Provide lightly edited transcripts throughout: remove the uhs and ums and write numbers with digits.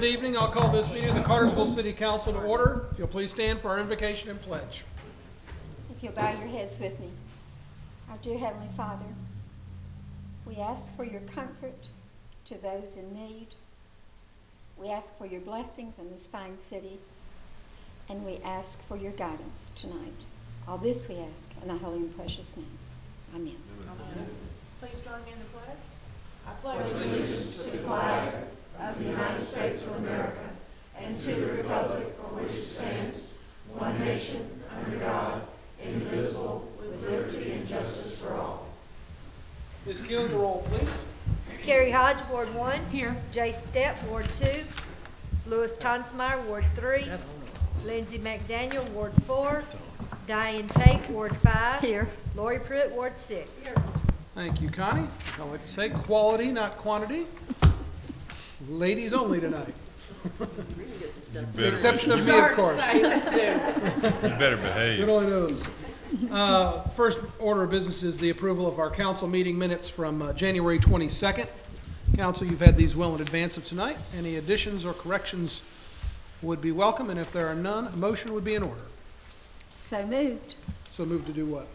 Good evening. I'll call this meeting of the Cartersville City Council to order. If you'll please stand for our invocation and pledge. If you'll bow your heads with me. Our dear Heavenly Father, we ask for your comfort to those in need. We ask for your blessings on this fine city, and we ask for your guidance tonight. All this we ask in thy holy and precious name. Amen. Amen. Please join me in the pledge. I pledge allegiance to the flag of the United States of America and to the republic for which it stands, one nation, under God, indivisible, with liberty and justice for all. Ms. Keeling, the roll, please. Carrie Hodge, Ward 1. Here. Jay Stepp, Ward 2. Louis Tonsmeyer, Ward 3. Lindsay McDaniel, Ward 4. Diane Tate, Ward 5. Here. Lori Pruitt, Ward 6. Thank you, Connie. I like to say quality, not quantity. Ladies only tonight. With the exception of me, of course. You better behave. Good only knows. First order of business is the approval of our council meeting minutes from January 22nd. Council, you've had these well in advance of tonight. Any additions or corrections would be welcome, and if there are none, a motion would be in order. So moved So moved to do what?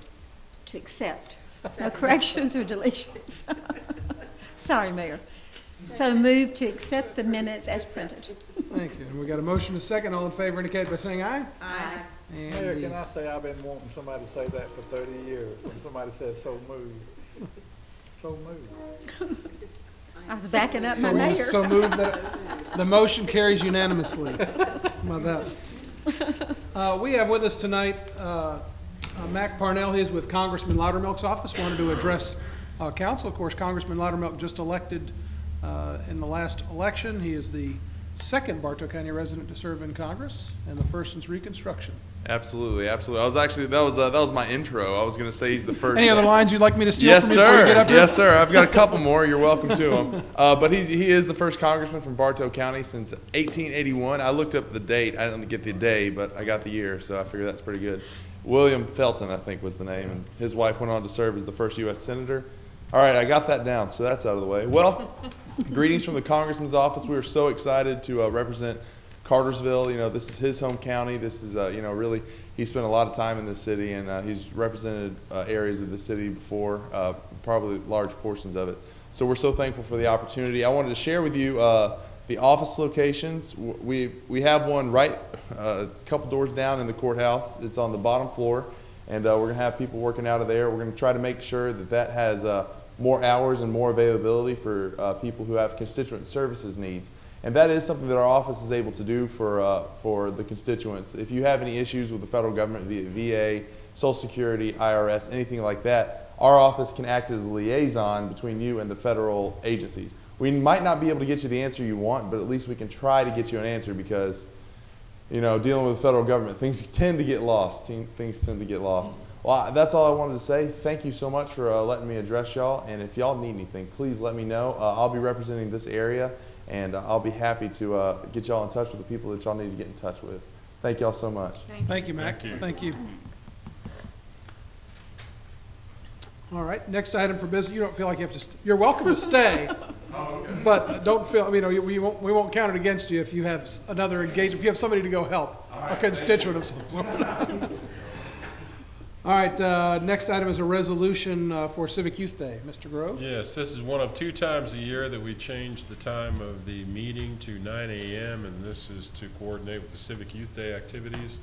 to accept. No corrections or deletions. Sorry, Mayor. So moved to accept the minutes as printed. Thank you. And we got a motion and a second. All in favor indicate by saying aye. Aye. And Mayor, the- can I say I've been wanting somebody to say that for 30 years, and somebody said so moved. So moved. I was backing up my So mayor. so moved that the motion carries unanimously. How about that? We have with us tonight Mac Parnell. He is with Congressman Loudermilk's office. Wanted to address council. Of course, Congressman Loudermilk just elected in the last election. He is the second Bartow County resident to serve in Congress and the first since Reconstruction. Absolutely, absolutely. I was actually that was my intro. I was going to say he's the first. Any other lines you'd like me to steal Yes, from you before you get sir. up here? Yes, sir. I've got a couple more. You're welcome to them. But he is the first congressman from Bartow County since 1881. I looked up the date. I didn't get the day, but I got the year, so I figured that's pretty good. William Felton, I think, was the name, and his wife went on to serve as the first U.S. senator. All right, I got that down, so that's out of the way. Well, greetings from the congressman's office. We are so excited to represent Cartersville. You know, this is his home county. This is, you know, really, he spent a lot of time in this city, and he's represented areas of the city before, probably large portions of it. So we're so thankful for the opportunity. I wanted to share with you the office locations. We have one right a couple doors down in the courthouse. It's on the bottom floor, and we're going to have people working out of there. We're going to try to make sure that that has more hours and more availability for people who have constituent services needs. And that is something that our office is able to do for the constituents. If you have any issues with the federal government via VA, Social Security, IRS, anything like that, our office can act as a liaison between you and the federal agencies. We might not be able to get you the answer you want, but at least we can try to get you an answer because, you know, dealing with the federal government, things tend to get lost. Things tend to get lost. Well, that's all I wanted to say. Thank you so much for letting me address y'all. And if y'all need anything, please let me know. I'll be representing this area, and I'll be happy to get y'all in touch with the people that y'all need to get in touch with. Thank y'all so much. Thank you, Mac. Thank you. All right, next item for business. You don't feel like you have to, you're welcome to stay, but don't feel, you know, we won't count it against you if you have another engagement, if you have somebody to go help, a constituent of some sort. All right, next item is a resolution for Civic Youth Day. Mr. Grove? Yes, this is one of 2 times a year that we change the time of the meeting to 9 a.m., and this is to coordinate with the Civic Youth Day activities,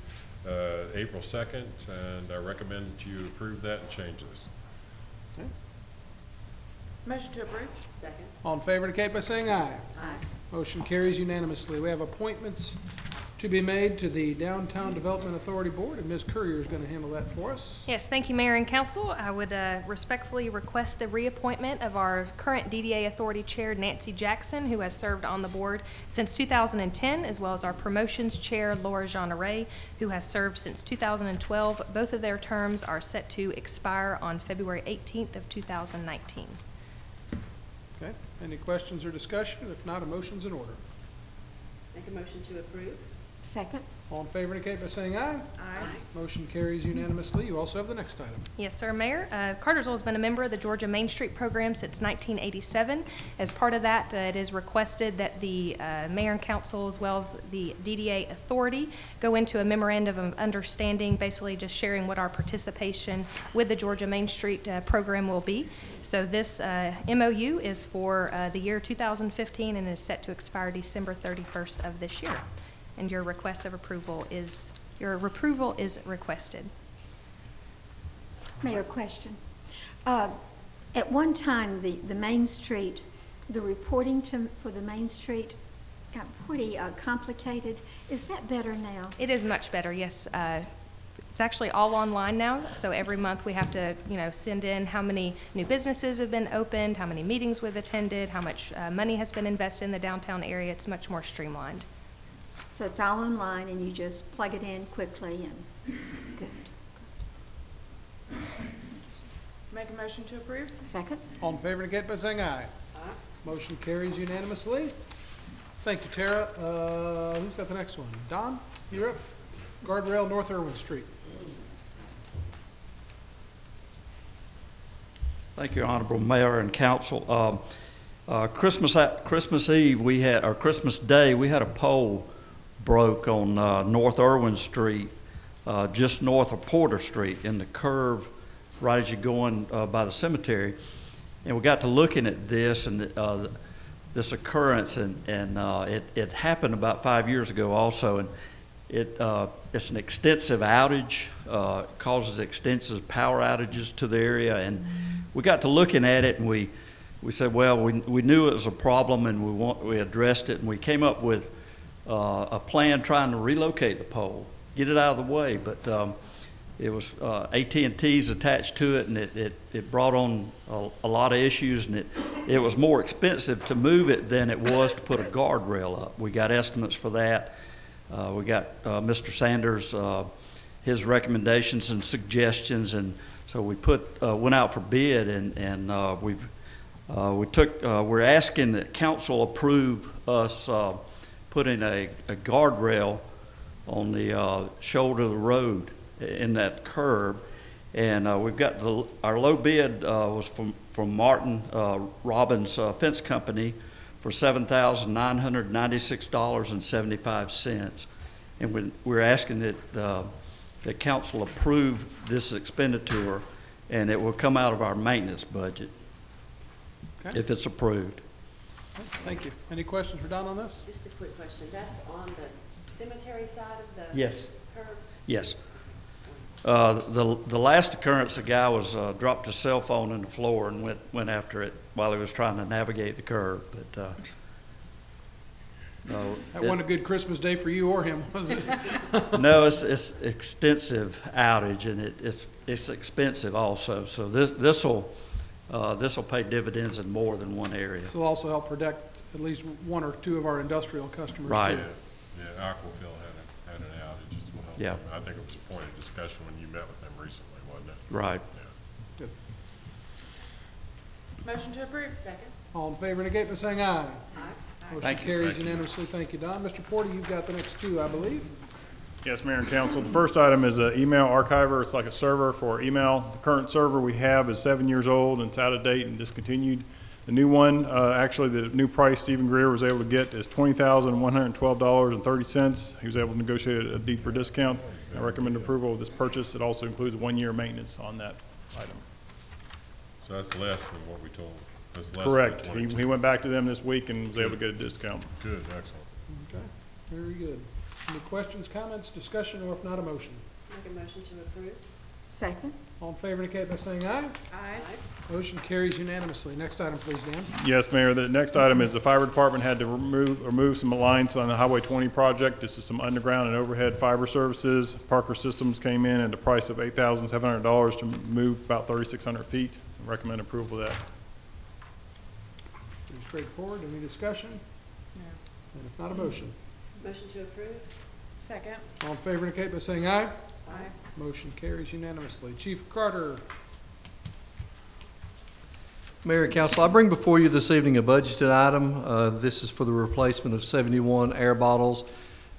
April 2nd, and I recommend that you approve that and change this. Okay. Motion to approve. Second. All in favor indicate by saying aye. Aye. Motion carries unanimously. We have appointments to be made to the Downtown Development Authority Board, and Ms. Courier is going to handle that for us. Yes, thank you, Mayor and Council. I would respectfully request the reappointment of our current DDA Authority Chair, Nancy Jackson, who has served on the board since 2010, as well as our Promotions Chair, Laura Jean-Array, who has served since 2012. Both of their terms are set to expire on February 18th of 2019. Okay. Any questions or discussion? If not, a motion's in order. Make a motion to approve. Second. All in favor indicate by saying aye. Aye. Motion carries unanimously. You also have the next item. Yes, sir, Mayor. Cartersville has been a member of the Georgia Main Street Program since 1987. As part of that, it is requested that the mayor and council, as well as the DDA authority, go into a memorandum of understanding, basically just sharing what our participation with the Georgia Main Street program will be. So this MOU is for the year 2015 and is set to expire December 31st of this year. And your request of approval is, your approval is requested. Mayor, question. At one time, the Main Street, the reporting for the Main Street got pretty complicated. Is that better now? It is much better, yes. It's actually all online now, so every month we have to, send in how many new businesses have been opened, how many meetings we've attended, how much money has been invested in the downtown area. It's much more streamlined. So it's all online and you just plug it in quickly and good. Make a motion to approve? Second? All in favor indicate by saying aye. Aye. Motion carries unanimously. Thank you, Tara. Who's got the next one? Don, you're up. Guardrail, North Irwin Street. Thank you, Honorable Mayor and Council. Christmas Eve, or Christmas Day, we had a pole broke on North Irwin Street, just north of Porter Street, in the curve right as you're going by the cemetery. And we got to looking at this and this occurrence, and it happened about 5 years ago also, and it's an extensive outage, causes extensive power outages to the area, and we got to looking at it, and we said, well, we knew it was a problem, and we addressed it, and we came up with a plan trying to relocate the pole, get it out of the way, but it was AT&T's attached to it, and it brought on a lot of issues, and it was more expensive to move it than it was to put a guardrail up. We got estimates for that. We got Mr. Sanders, his recommendations and suggestions, and so we went out for bid, and we're asking that council approve us putting a guardrail on the shoulder of the road in that curb, and we've got our low bid was from Martin Robbins Fence Company for $7,996.75, and we're asking that the council approve this expenditure, and it will come out of our maintenance budget Okay. if it's approved. Thank you. Any questions for Don on this? Just a quick question. That's on the cemetery side of the Yes. curb? Yes. The last occurrence, the guy was dropped his cell phone in the floor and went after it while he was trying to navigate the curb. But no, That wasn't a good Christmas day for you or him, was it? no, it's extensive outage, and it's expensive also. So this will pay dividends in more than one area. This will also help protect at least one or two of our industrial customers, Right. too. Yeah, Aquafil had an outage as well. Yeah. I think it was a point of discussion when you met with them recently, wasn't it? Right. Yeah. Good. Motion to approve? Second? All in favor indicate by saying aye. Aye. Motion Thank you. carries Thank you. unanimously. Thank you, Don. Mr. Porter, you've got the next two, I believe. Yes, Mayor and Council. The first item is an email archiver. It's like a server for email. The current server we have is 7 years old and it's out of date and discontinued. The new one, actually the new price Stephen Greer was able to get is $20,112.30. He was able to negotiate a deeper discount. I recommend approval of this purchase. It also includes 1 year maintenance on that item. So that's less than what we told. That's less Correct. than He 22. went back to them this week and was able to get a discount. Good, excellent. Okay, very good. Any questions, comments, discussion, or if not, a motion? Make a motion to approve? Second? All in favor indicate by saying aye. Aye. Motion carries unanimously. Next item, please, Dan. Yes, Mayor. The next item is the fire department had to remove some lines on the Highway 20 project. This is some underground and overhead fiber services. Parker Systems came in at a price of $8,700 to move about 3,600 feet. I recommend approval of that. Pretty straightforward. Any discussion? No. And if not, a motion? Motion to approve? Second? All in favor indicate by saying aye. Aye. Motion carries unanimously. Chief Carter. Mayor and Council, I bring before you this evening a budgeted item. This is for the replacement of 71 air bottles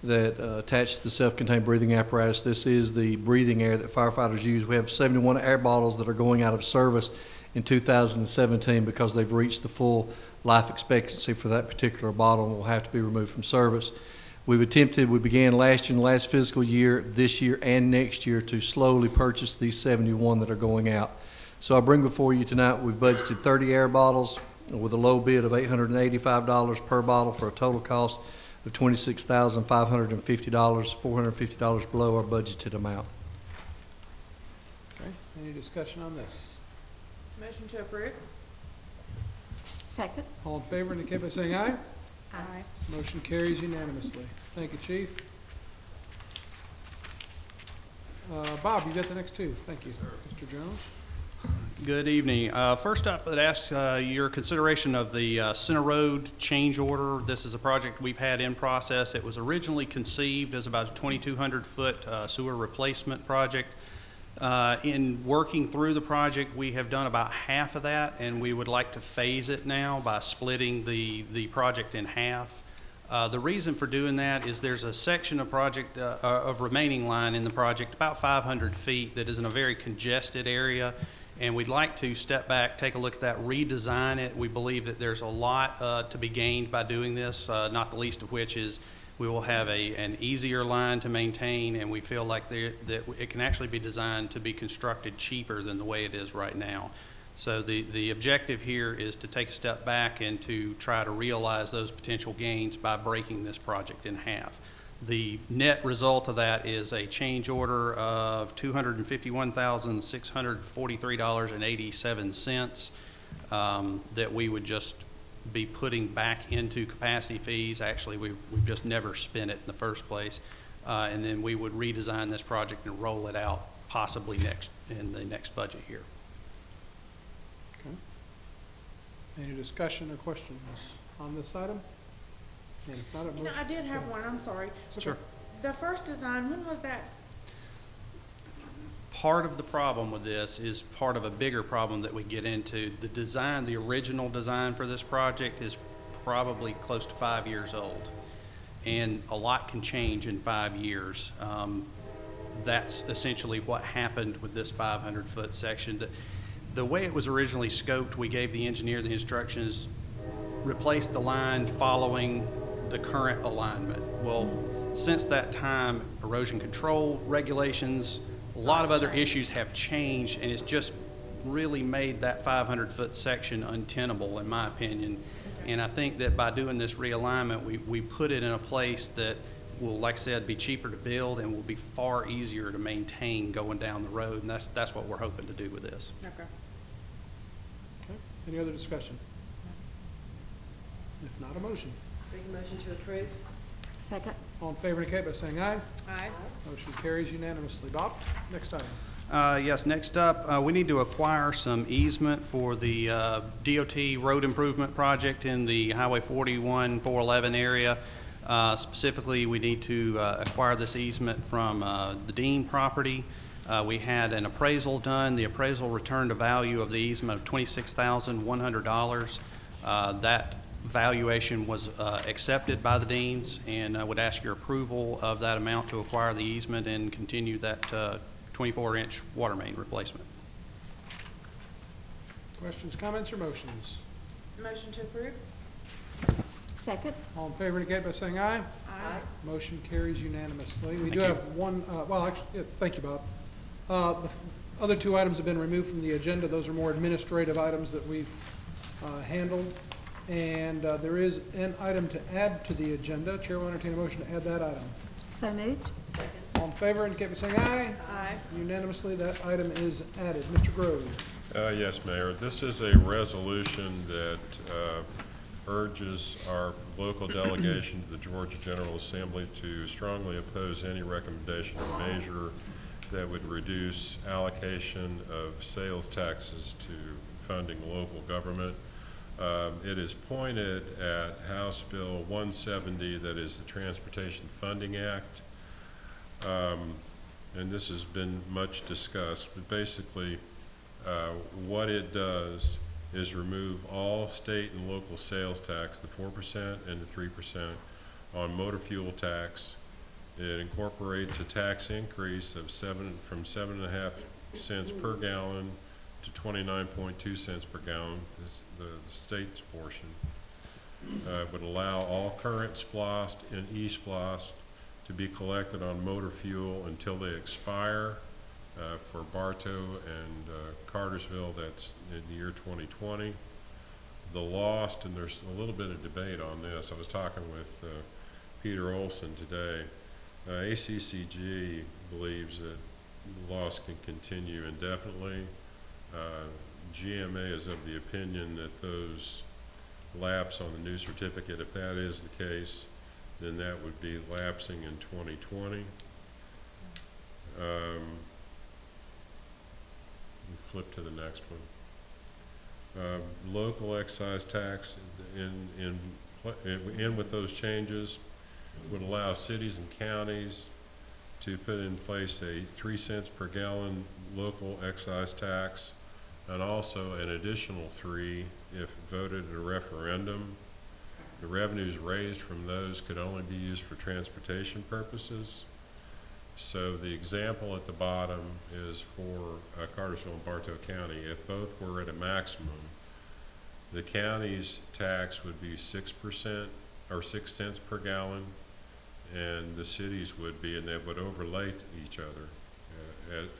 that attached to the self-contained breathing apparatus. This is the breathing air that firefighters use. We have 71 air bottles that are going out of service in 2017 because they've reached the full life expectancy for that particular bottle and will have to be removed from service. We began last year, in the last fiscal year, this year and next year, to slowly purchase these 71 that are going out. So I bring before you tonight, we've budgeted 30 air bottles with a low bid of $885 per bottle for a total cost of $26,550, $450 below our budgeted amount. Okay, any discussion on this? Motion to approve? Second. All in favor indicate by saying aye. Aye. Motion carries unanimously. Thank you, Chief. Bob, you got the next two. Thank you. Mr. Jones. Good evening. First up, I'd ask your consideration of the Center Road change order. This is a project we've had in process. It was originally conceived as about a 2,200-foot sewer replacement project. In working through the project, we have done about half of that, and we would like to phase it now by splitting the project in half. The reason for doing that is there's a section of project of remaining line in the project, about 500 feet, that is in a very congested area, and we'd like to step back, take a look at that, redesign it. We believe that there's a lot to be gained by doing this, not the least of which is we will have an easier line to maintain, and we feel like that it can actually be designed to be constructed cheaper than the way it is right now. So the objective here is to take a step back and to try to realize those potential gains by breaking this project in half. The net result of that is a change order of $251,643.87 that we would just be putting back into capacity fees. Actually, we've just never spent it in the first place. And then we would redesign this project and roll it out possibly in the next budget year. Okay. Any discussion or questions on this item? And if not, I did have one, I'm sorry. Sure. The first design, when was that? Part of the problem with this is part of a bigger problem that we get into. The design, the original design for this project is probably close to 5 years old, and a lot can change in 5 years. That's essentially what happened with this 500-foot section. The way it was originally scoped, we gave the engineer the instructions, replace the line following the current alignment. Well, since that time, erosion control regulations, a lot of other issues have changed, and it's just really made that 500-foot section untenable, in my opinion. Okay. And I think that by doing this realignment, we put it in a place that will, like I said, be cheaper to build and will be far easier to maintain going down the road, and that's what we're hoping to do with this. Okay. Okay. Any other discussion? If not, a motion. Make a motion to approve? Second. All in favor indicate by saying aye. Aye. Motion carries unanimously. Bob, next item. Yes, next up, we need to acquire some easement for the DOT road improvement project in the Highway 41, 411 area. Specifically, we need to acquire this easement from the Dean property. We had an appraisal done. The appraisal returned a value of the easement of $26,100. That valuation was accepted by the Deans, and I would ask your approval of that amount to acquire the easement and continue that 24-inch water main replacement. Questions, comments, or motions? Motion to approve? Second. All in favor indicate by saying aye. Aye. Motion carries unanimously. We Thank do you. have one, well, actually, yeah, thank you, Bob. The other two items have been removed from the agenda. Those are more administrative items that we've handled. And there is an item to add to the agenda. Chair will entertain a motion to add that item. So moved. Second. All in favor indicate by saying aye. Aye. Unanimously, that item is added. Mr. Grove. Yes, Mayor. This is a resolution that urges our local delegation to the Georgia General Assembly to strongly oppose any recommendation or measure that would reduce allocation of sales taxes to funding local government. It is pointed at House Bill 170, that is the Transportation Funding Act. And this has been much discussed, but basically what it does is remove all state and local sales tax, the 4% and the 3%, on motor fuel tax It incorporates a tax increase of from 7.5 cents per gallon to 29.2 cents per gallon, is the state's portion. It would allow all current splost and e-splost to be collected on motor fuel until they expire. For Bartow and Cartersville, that's in the year 2020. The lost, and there's a little bit of debate on this. I was talking with Peter Olson today. ACCG believes that loss can continue indefinitely. GMA is of the opinion that those lapse on the new certificate. If that is the case, then that would be lapsing in 2020. Flip to the next one. Local excise tax in with those changes would allow cities and counties to put in place a 3 cents per gallon local excise tax, and also an additional 3 if voted at a referendum. The revenues raised from those could only be used for transportation purposes. So the example at the bottom is for Cartersville and Bartow County. If both were at a maximum, the county's tax would be 6% or 6 cents per gallon, and the cities would be, and they would overlay each other.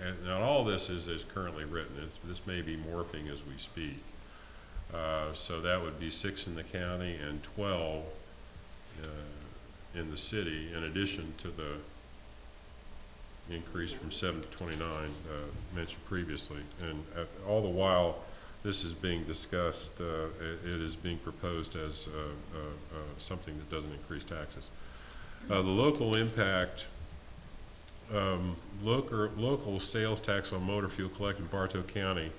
And now all this is currently written. This may be morphing as we speak. So that would be 6 in the county and 12 in the city, in addition to the increase from 7 to 29 mentioned previously. And all the while this is being discussed, it is being proposed as something that doesn't increase taxes. The local impact, local sales tax on motor fuel collected in Bartow County,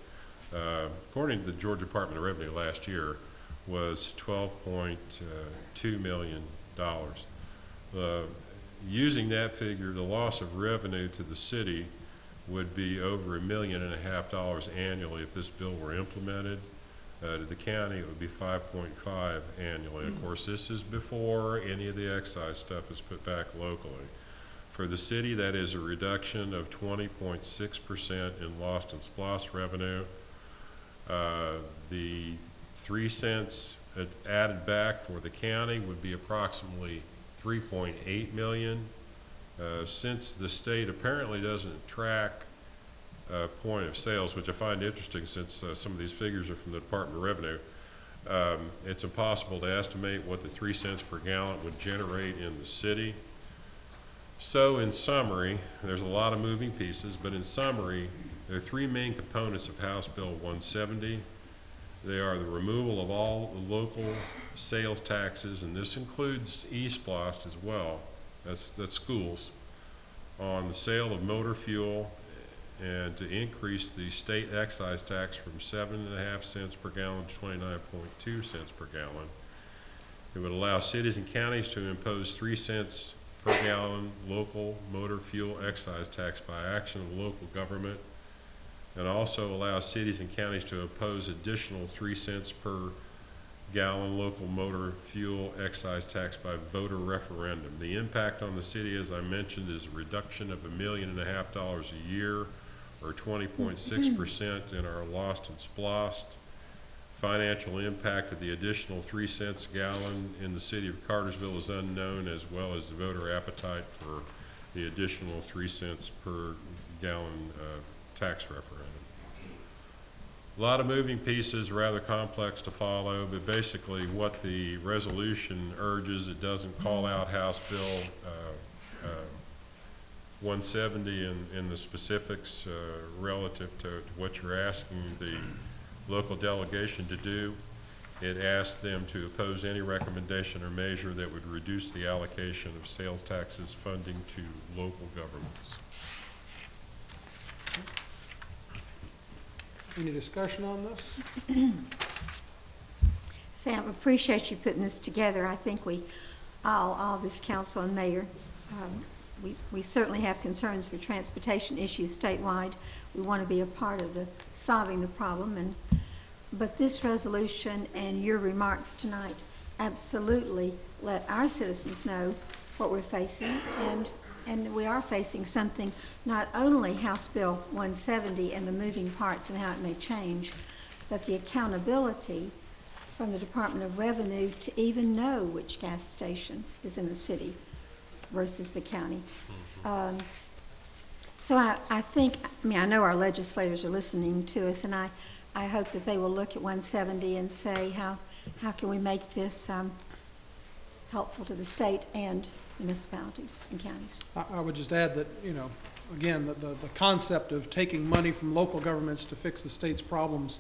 according to the Georgia Department of Revenue last year, was $12.2 million. Using that figure, the loss of revenue to the city would be over $1.5 million annually if this bill were implemented. To the county, it would be 5.5 annually. Of course, this is before any of the excise stuff is put back locally. For the city, that is a reduction of 20.6% in lost and splost revenue. The 3 cents added back for the county would be approximately $3.8 million. Since the state apparently doesn't track point of sales, which I find interesting since some of these figures are from the Department of Revenue, it's impossible to estimate what the 3 cents per gallon would generate in the city. So in summary, there's a lot of moving pieces, but in summary, there are 3 main components of House Bill 170. They are the removal of all the local sales taxes, and this includes e-splost as well, that's schools, on the sale of motor fuel, and to increase the state excise tax from 7.5 cents per gallon to 29.2 cents per gallon. It would allow cities and counties to impose 3 cents per gallon local motor fuel excise tax by action of the local government, and also allow cities and counties to impose additional 3 cents per gallon local motor fuel excise tax by voter referendum. The impact on the city, as I mentioned, is a reduction of $1.5 million a year, or 20.6% in our lost and splost. Financial impact of the additional 3 cents a gallon in the city of Cartersville is unknown, as well as the voter appetite for the additional 3 cents per gallon tax referendum. A lot of moving pieces, rather complex to follow, but basically what the resolution urges, it doesn't call out House Bill 170 in the specifics relative to what you're asking the local delegation to do. It asks them to oppose any recommendation or measure that would reduce the allocation of sales taxes funding to local governments. Any discussion on this? Sam, appreciate you putting this together. I think we, all this council and mayor, we certainly have concerns for transportation issues statewide. We want to be a part of the solving the problem, but this resolution and your remarks tonight absolutely let our citizens know what we're facing and and we are facing something, not only House Bill 170 and the moving parts and how it may change, but the accountability from the Department of Revenue to even know which gas station is in the city versus the county. So I think, I mean, I know our legislators are listening to us, and I hope that they will look at 170 and say, how can we make this helpful to the state and municipalities and counties? I would just add that, you know, again, the concept of taking money from local governments to fix the state's problems,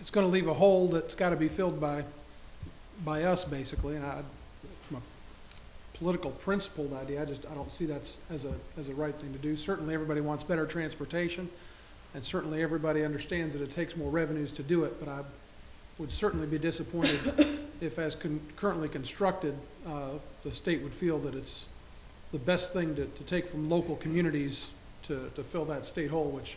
it's going to leave a hole that's got to be filled by us, basically. And from a political principled idea, I don't see that as a right thing to do. Certainly, everybody wants better transportation, and certainly everybody understands that it takes more revenues to do it. But I would certainly be disappointed if, as currently constructed, the state would feel that it's the best thing to take from local communities to fill that state hole, which,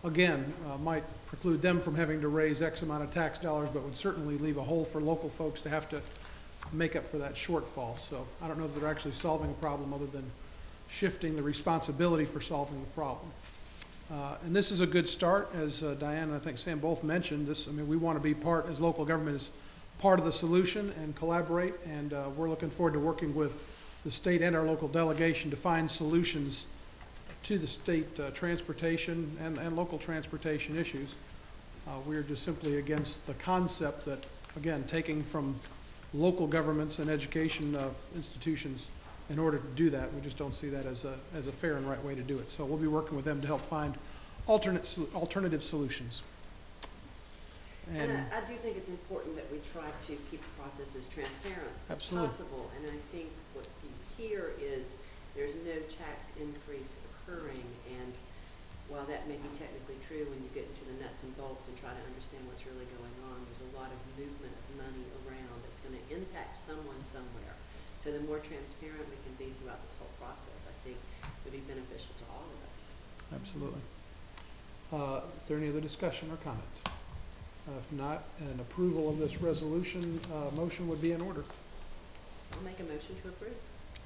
again, might preclude them from having to raise X amount of tax dollars, but would certainly leave a hole for local folks to have to make up for that shortfall. So I don't know that they're actually solving a problem other than shifting the responsibility for solving the problem. And this is a good start, as Diane and I think Sam both mentioned. I mean, we want to be part, as local government, as part of the solution and collaborate, and we're looking forward to working with the state and our local delegation to find solutions to the state transportation and local transportation issues. We're just simply against the concept that, again, taking from local governments and education institutions in order to do that. We just don't see that as a fair and right way to do it. So we'll be working with them to help find alternative solutions. And I do think it's important that we try to keep the process as transparent as possible. And I think what you hear is there's no tax increase occurring, and while that may be technically true when you get into the nuts and bolts and try to understand what's really going on, there's a lot of movement of money around that's going to impact someone somewhere. So the more transparent we can be throughout this whole process, I think would be beneficial to all of us. Absolutely. Is there any other discussion or comment? If not, an approval of this resolution motion would be in order. I'll make a motion to approve.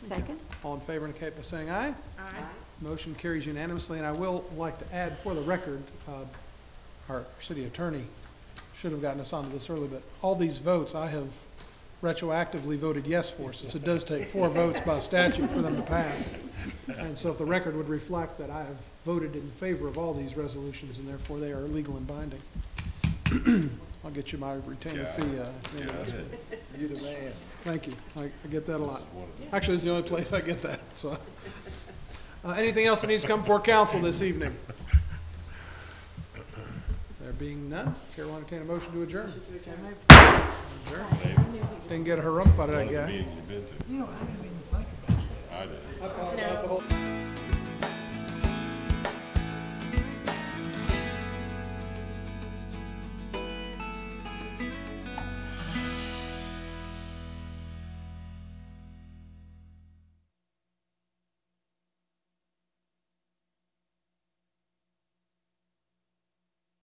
Second? All in favor indicate by saying aye. Aye. Motion carries unanimously, and I will like to add for the record, our city attorney should have gotten us onto this early, but all these votes I have retroactively voted yes for, since it does take 4 votes by statute for them to pass. And so if the record would reflect that I have voted in favor of all these resolutions, and therefore they are legal and binding. I'll get you my retainer fee. You the man. Thank you. I get that a lot. Actually, it's the only place I get that. So, anything else that needs to come before council this evening? There being none, Chair will entertain a motion to adjourn. Adjourn. Didn't get a harumph out of that guy. You know, I didn't even think about that. I did. I thought about the whole